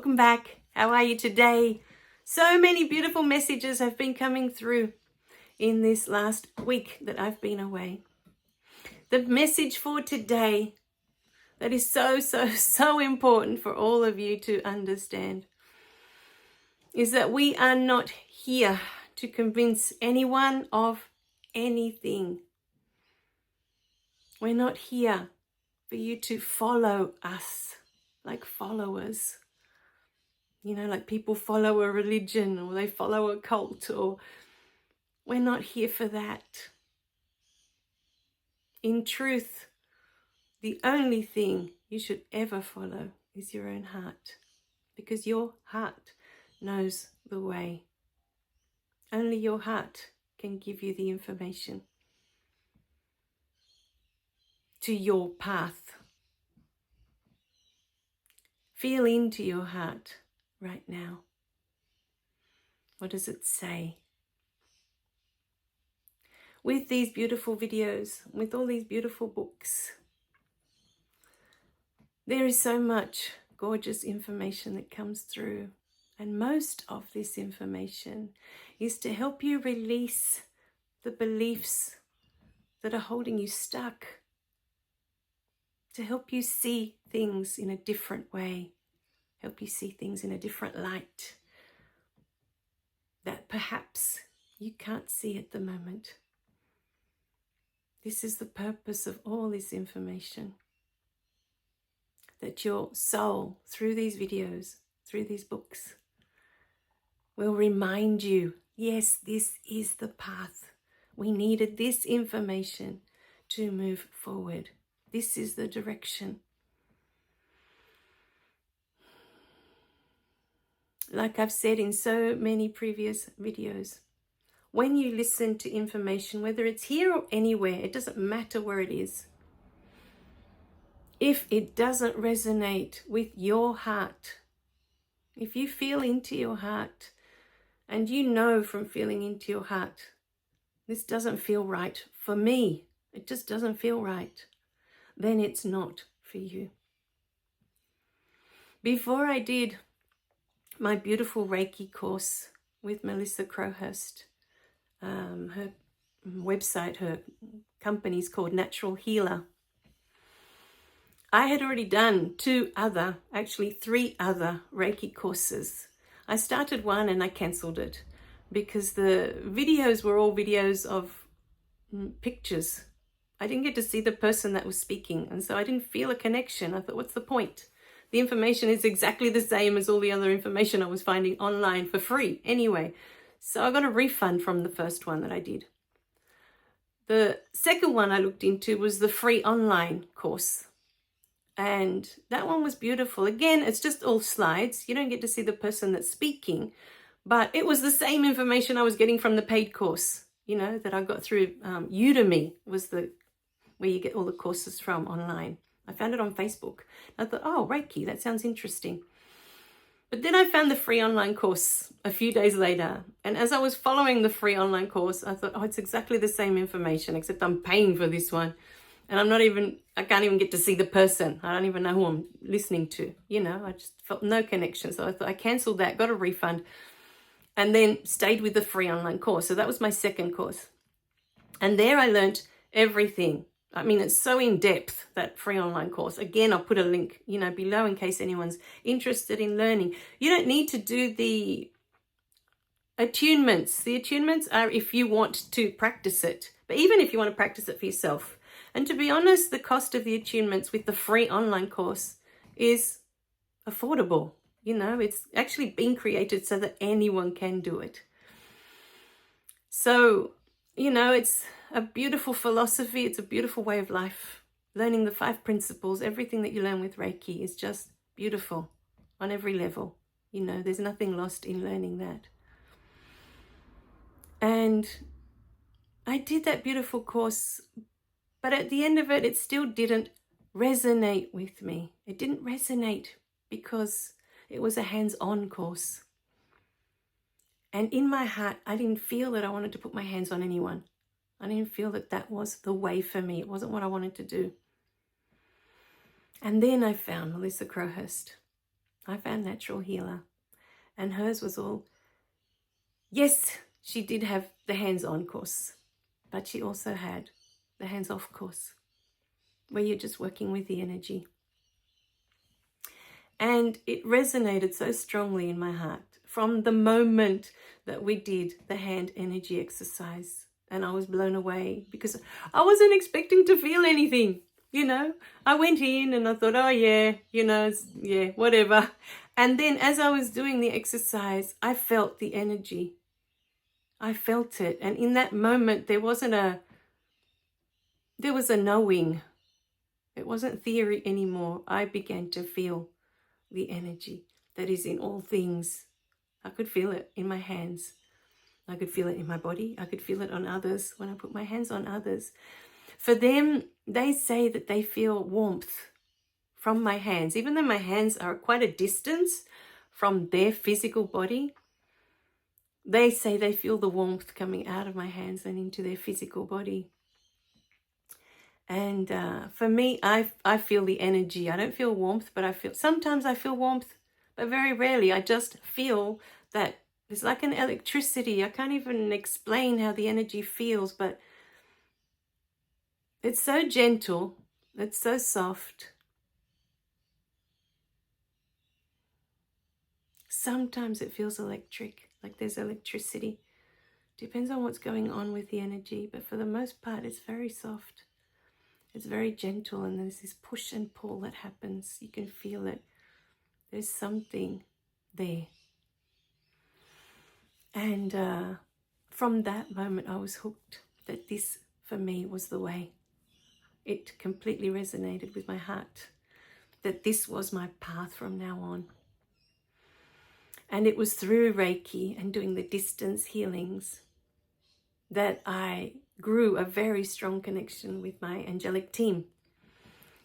welcome back. How are you today? So many beautiful messages have been coming through in this last week that I've been away. The message for today that is so important for all of you to understand is that we are not here to convince anyone of anything. We're not here for you to follow us like followers. You know, like people follow a religion or they follow a cult, or we're not here for that. In truth, the only thing you should ever follow is your own heart, because your heart knows the way. Only your heart can give you the information to your path. Feel into your heart right now. What does it say? With these beautiful videos, with all these beautiful books, there is so much gorgeous information that comes through. And most of this information is to help you release the beliefs that are holding you stuck, to help you see things in a different way, help you see things in a different light that perhaps you can't see at the moment. This is the purpose of all this information, that your soul, through these videos, through these books, will remind you, yes, this is the path. We needed this information to move forward. This is the direction. Like I've said in so many previous videos, when you listen to information, whether it's here or anywhere, it doesn't matter where it is. If it doesn't resonate with your heart, if you feel into your heart and you know from feeling into your heart, this doesn't feel right for me, it just doesn't feel right, then it's not for you. Before I did my beautiful Reiki course with Melissa Crowhurst, her website, her company's called Natural Healer, I had already done three other Reiki courses. I started one and I cancelled it because the videos were all videos of pictures. I didn't get to see the person that was speaking, and so I didn't feel a connection. I thought, what's the point? The information is exactly the same as all the other information I was finding online for free anyway. So I got a refund from the first one that I did. The second one I looked into was the free online course. And that one was beautiful. Again, it's just all slides. You don't get to see the person that's speaking, but it was the same information I was getting from the paid course, you know, that I got through Udemy, was where you get all the courses from online. I found it on Facebook. I thought, oh, Reiki, that sounds interesting. But then I found the free online course a few days later. And as I was following the free online course, I thought, oh, it's exactly the same information, except I'm paying for this one. And I can't even get to see the person. I don't even know who I'm listening to. You know, I just felt no connection. So I thought I canceled that, got a refund, and then stayed with the free online course. So that was my second course. And there I learned everything. I mean, it's so in depth, that free online course. Again, I'll put a link, you know, below in case anyone's interested in learning. You don't need to do the attunements. The attunements are if you want to practice it, but even if you want to practice it for yourself. And to be honest, the cost of the attunements with the free online course is affordable. You know, it's actually been created so that anyone can do it. So, you know, it's a beautiful philosophy. It's a beautiful way of life. Learning the 5 principles, everything that you learn with Reiki is just beautiful on every level. You know, there's nothing lost in learning that. And I did that beautiful course, but at the end of it, it still didn't resonate with me. It didn't resonate because it was a hands-on course. And in my heart, I didn't feel that I wanted to put my hands on anyone. I didn't feel that that was the way for me. It wasn't what I wanted to do. And then I found Melissa Crowhurst. I found natural healer. And hers was all, yes, she did have the hands-on course, but she also had the hands-off course, where you're just working with the energy. And it resonated so strongly in my heart from the moment that we did the hand energy exercise. And I was blown away because I wasn't expecting to feel anything, you know. I went in and I thought, oh yeah, you know, yeah, whatever. And then as I was doing the exercise, I felt the energy. I felt it. And in that moment, there was a knowing. It wasn't theory anymore. I began to feel the energy that is in all things. I could feel it in my hands. I could feel it in my body. I could feel it on others when I put my hands on others. For them, they say that they feel warmth from my hands, even though my hands are quite a distance from their physical body. They say they feel the warmth coming out of my hands and into their physical body. And for me, I feel the energy. I don't feel warmth, but sometimes I feel warmth, but very rarely. I just feel that it's like an electricity. I can't even explain how the energy feels, but it's so gentle. It's so soft. Sometimes it feels electric, like there's electricity. Depends on what's going on with the energy, but for the most part, it's very soft. It's very gentle, and there's this push and pull that happens. You can feel it. There's something there. And from that moment, I was hooked that this, for me, was the way. It completely resonated with my heart, that this was my path from now on. And it was through Reiki and doing the distance healings that I grew a very strong connection with my angelic team.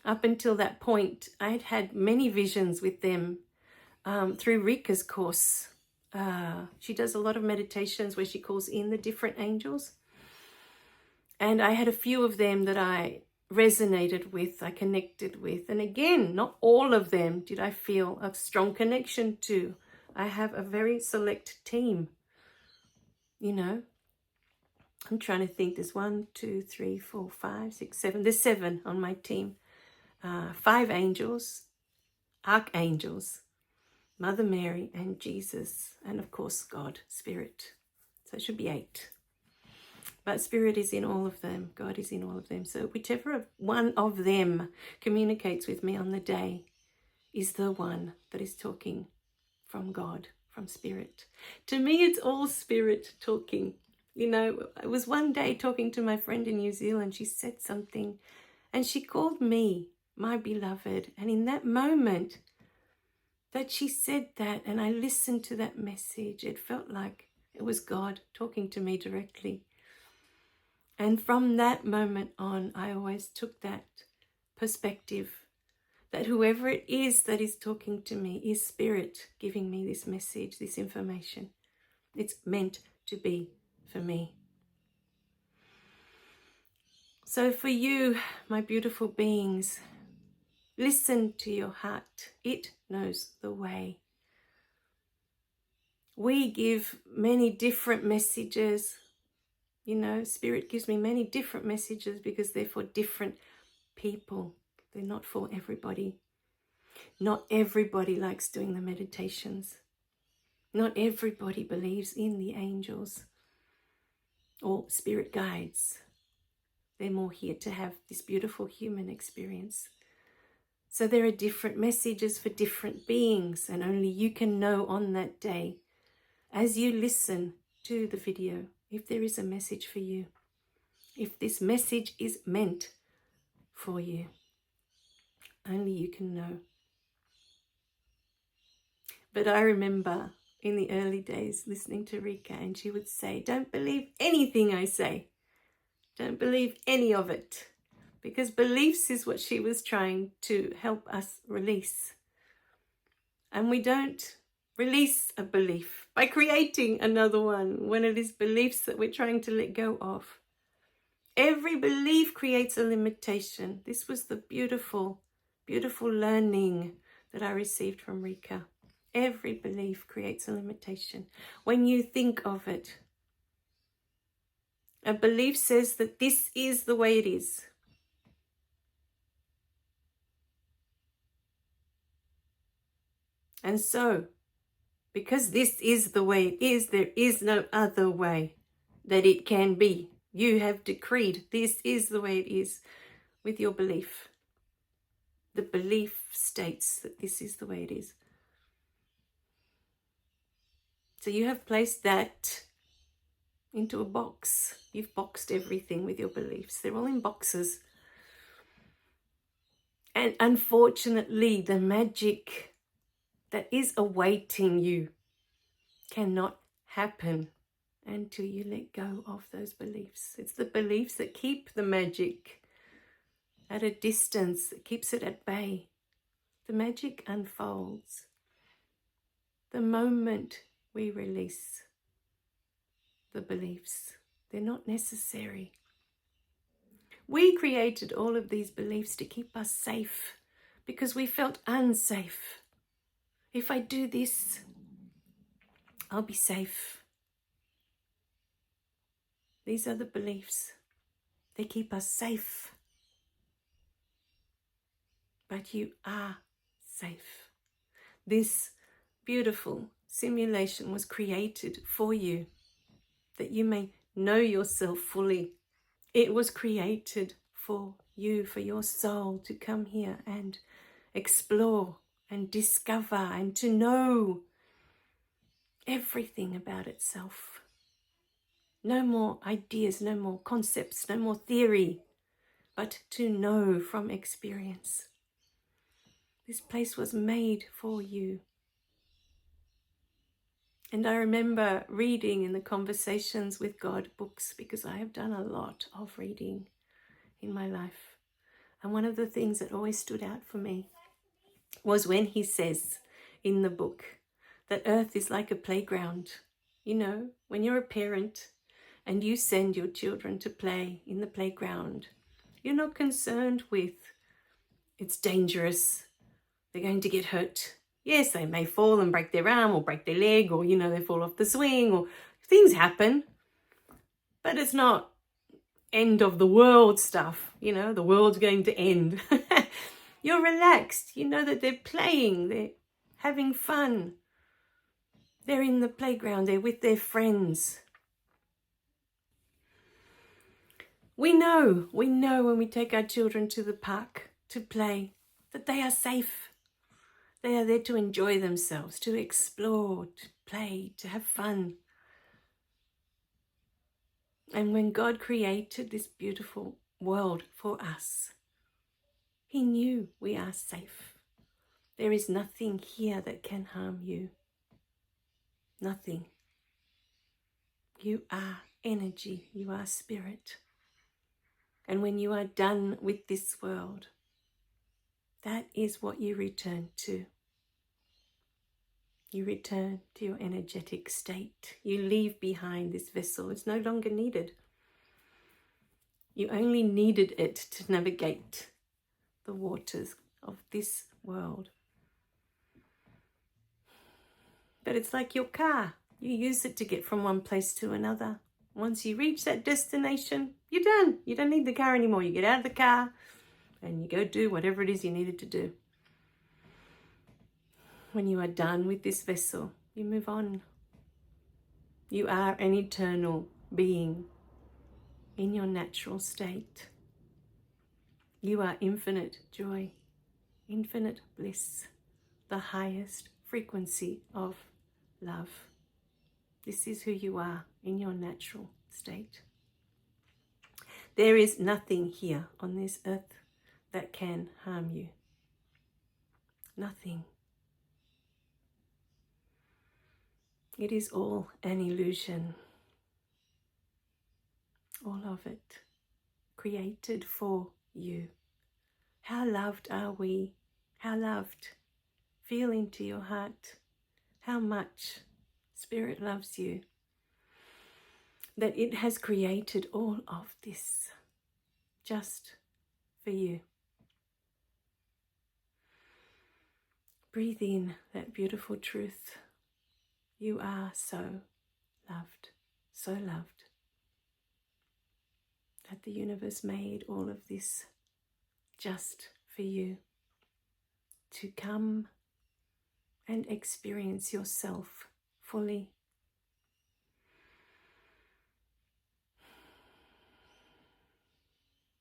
Up until that point, I'd had many visions with them through Rika's course. She does a lot of meditations where she calls in the different angels. And I had a few of them that I resonated with, I connected with. And again, not all of them did I feel a strong connection to. I have a very select team, you know. I'm trying to think. There's 1, 2, 3, 4, 5, 6, 7. There's 7 on my team. 5 angels, archangels, Mother Mary and Jesus, and of course God, Spirit. So it should be 8. But Spirit is in all of them. God is in all of them. So whichever one of them communicates with me on the day is the one that is talking from God, from Spirit. To me, it's all Spirit talking. You know, I was one day talking to my friend in New Zealand. She said something and she called me my beloved. And in that moment that she said that and I listened to that message, it felt like it was God talking to me directly. And from that moment on, I always took that perspective that whoever it is that is talking to me is Spirit giving me this message, this information. It's meant to be for me. So for you, my beautiful beings, listen to your heart. It knows the way. We give many different messages. You know, Spirit gives me many different messages because they're for different people. They're not for everybody. Not everybody likes doing the meditations. Not everybody believes in the angels or spirit guides. They're more here to have this beautiful human experience. So there are different messages for different beings, and only you can know on that day, as you listen to the video, if there is a message for you, if this message is meant for you. Only you can know. But I remember in the early days listening to Rika, and she would say, don't believe anything I say. Don't believe any of it. Because beliefs is what she was trying to help us release. And we don't release a belief by creating another one when it is beliefs that we're trying to let go of. Every belief creates a limitation. This was the beautiful, beautiful learning that I received from Rika. Every belief creates a limitation. When you think of it, a belief says that this is the way it is. And so, because this is the way it is, there is no other way that it can be. You have decreed this is the way it is with your belief. The belief states that this is the way it is. So you have placed that into a box. You've boxed everything with your beliefs. They're all in boxes. And unfortunately, the magic that is awaiting you cannot happen until you let go of those beliefs. It's the beliefs that keep the magic at a distance, that keeps it at bay. The magic unfolds the moment we release the beliefs. They're not necessary. We created all of these beliefs to keep us safe because we felt unsafe. If I do this, I'll be safe. These are the beliefs. They keep us safe. But you are safe. This beautiful simulation was created for you, that you may know yourself fully. It was created for you, for your soul to come here and explore and discover and to know everything about itself. No more ideas, no more concepts, no more theory, but to know from experience. This place was made for you. And I remember reading in the Conversations with God books, because I have done a lot of reading in my life. And one of the things that always stood out for me was when he says in the book that Earth is like a playground. You know, when you're a parent and you send your children to play in the playground, you're not concerned with it's dangerous, they're going to get hurt. Yes, they may fall and break their arm or break their leg, or, you know, they fall off the swing, or things happen. But it's not end of the world stuff, you know, the world's going to end. You're relaxed. You know that they're playing, they're having fun. They're in the playground, they're with their friends. We know when we take our children to the park to play that they are safe. They are there to enjoy themselves, to explore, to play, to have fun. And when God created this beautiful world for us, he knew we are safe. There is nothing here that can harm you. Nothing. You are energy. You are spirit. And when you are done with this world, that is what you return to. You return to your energetic state. You leave behind this vessel. It's no longer needed. You only needed it to navigate the waters of this world. But it's like your car. You use it to get from one place to another. Once you reach that destination, you're done. You don't need the car anymore. You get out of the car and you go do whatever it is you needed to do. When you are done with this vessel, you move on. You are an eternal being in your natural state. You are infinite joy, infinite bliss, the highest frequency of love. This is who you are in your natural state. There is nothing here on this earth that can harm you. Nothing. It is all an illusion. All of it created for you. How loved are we? How loved? Feel into your heart how much Spirit loves you. That it has created all of this just for you. Breathe in that beautiful truth. You are so loved, so loved, that the universe made all of this just for you to come and experience yourself fully.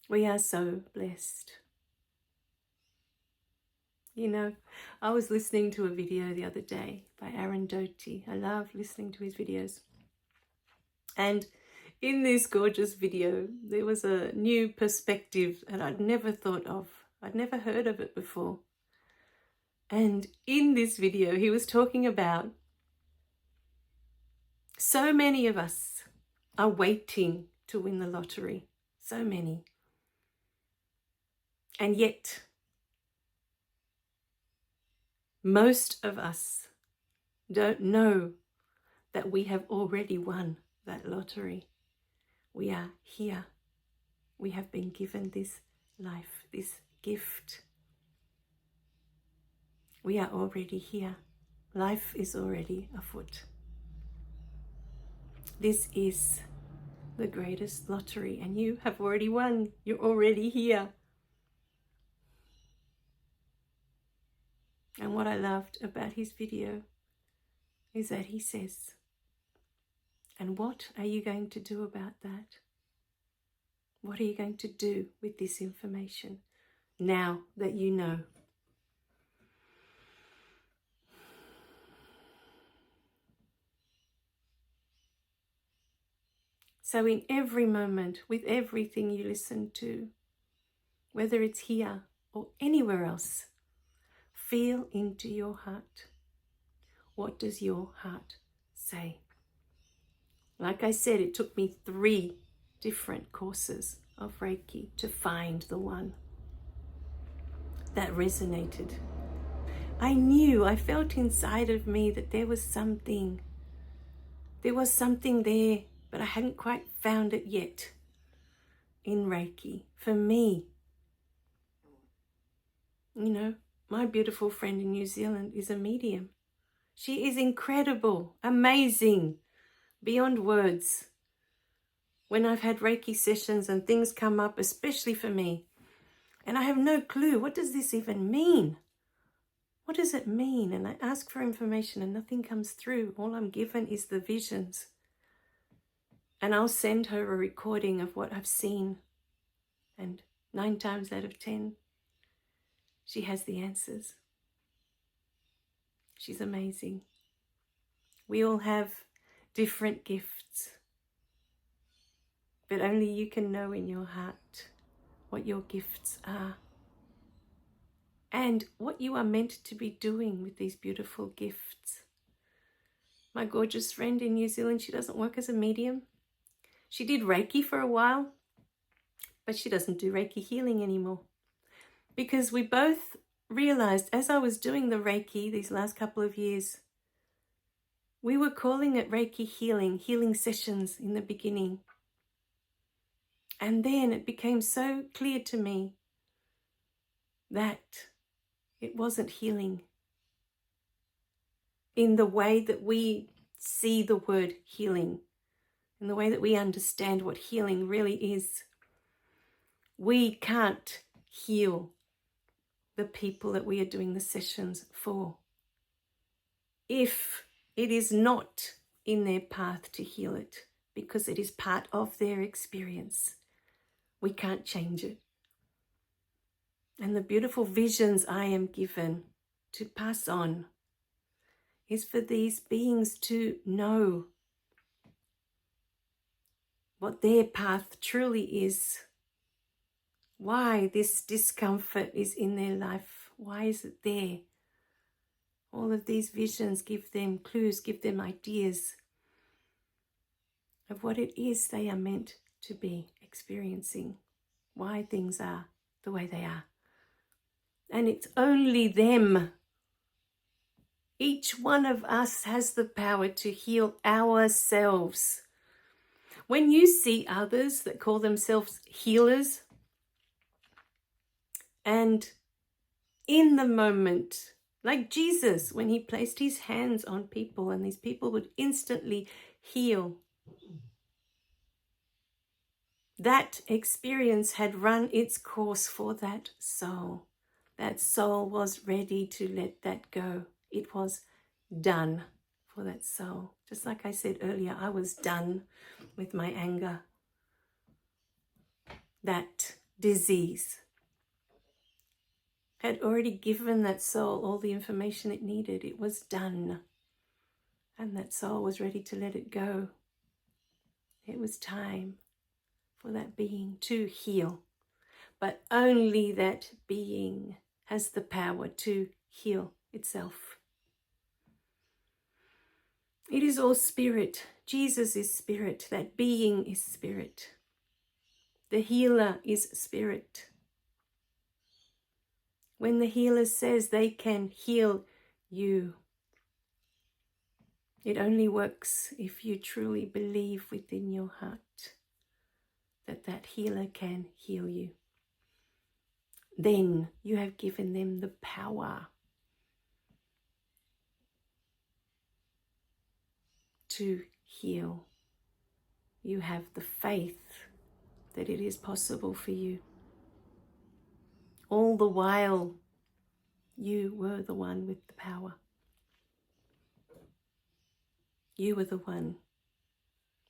We are so blessed. You know, I was listening to a video the other day by Aaron Doty. I love listening to his videos. And in this gorgeous video, there was a new perspective that I'd never thought of. I'd never heard of it before. And in this video, he was talking about so many of us are waiting to win the lottery. So many. And yet, most of us don't know that we have already won that lottery. We are here. We have been given this life, this gift. We are already here. Life is already afoot. This is the greatest lottery, and you have already won. You're already here. And what I loved about his video is that he says, and what are you going to do about that? What are you going to do with this information now that you know? So in every moment, with everything you listen to, whether it's here or anywhere else, feel into your heart. What does your heart say? Like I said, it took me 3 different courses of Reiki to find the one that resonated. I felt inside of me that there was something there, but I hadn't quite found it yet in Reiki for me. You know, my beautiful friend in New Zealand is a medium. She is incredible, amazing, beyond words. When I've had Reiki sessions and things come up, especially for me, and I have no clue, what does this even mean? What does it mean? And I ask for information and nothing comes through. All I'm given is the visions. And I'll send her a recording of what I've seen. And 9 times out of 10, she has the answers. She's amazing. We all have different gifts. But only you can know in your heart what your gifts are. And what you are meant to be doing with these beautiful gifts. My gorgeous friend in New Zealand, she doesn't work as a medium. She did Reiki for a while, but she doesn't do Reiki healing anymore. Because we both realized as I was doing the Reiki these last couple of years, we were calling it Reiki healing sessions in the beginning. And then it became so clear to me that it wasn't healing in the way that we see the word healing, in the way that we understand what healing really is. We can't heal the people that we are doing the sessions for if it is not in their path to heal it, because it is part of their experience. We can't change it. And the beautiful visions I am given to pass on is for these beings to know what their path truly is, why this discomfort is in their life, why is it there. All of these visions give them clues, give them ideas of what it is they are meant to be experiencing, why things are the way they are. And it's only them. Each one of us has the power to heal ourselves. When you see others that call themselves healers, and in the moment Like Jesus, when he placed his hands on people and these people would instantly heal. That experience had run its course for that soul. That soul was ready to let that go. It was done for that soul. Just like I said earlier, I was done with my anger. That disease had already given that soul all the information it needed. It was done. And that soul was ready to let it go. It was time for that being to heal. But only that being has the power to heal itself. It is all spirit. Jesus is spirit. That being is spirit. The healer is spirit. When the healer says they can heal you, it only works if you truly believe within your heart that that healer can heal you. Then you have given them the power to heal. You have the faith that it is possible for you. All the while, you were the one with the power. You were the one.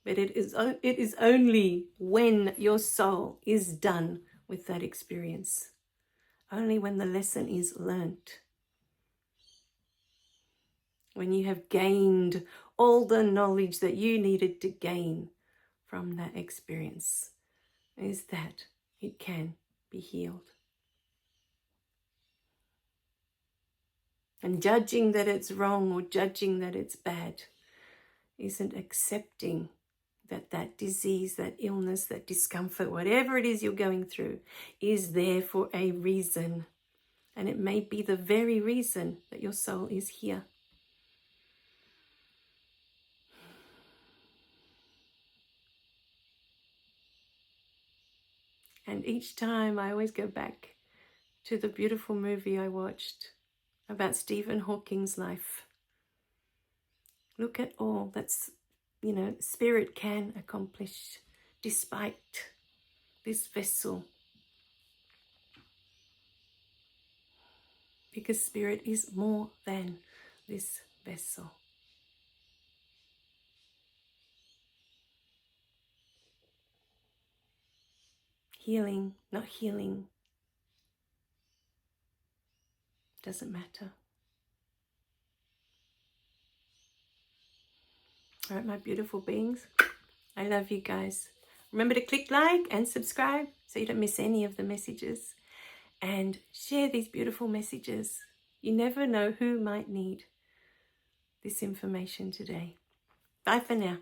But it is only when your soul is done with that experience, only when the lesson is learnt, when you have gained all the knowledge that you needed to gain from that experience, is that it can be healed. And judging that it's wrong or judging that it's bad isn't accepting that that disease, that illness, that discomfort, whatever it is you're going through, is there for a reason. And it may be the very reason that your soul is here. And each time I always go back to the beautiful movie I watched about Stephen Hawking's life. Look at all that's, spirit can accomplish despite this vessel. Because spirit is more than this vessel. Healing, not healing, doesn't matter. All right, my beautiful beings, I love you guys. Remember to click like and subscribe so you don't miss any of the messages. And share these beautiful messages. You never know who might need this information today. Bye for now.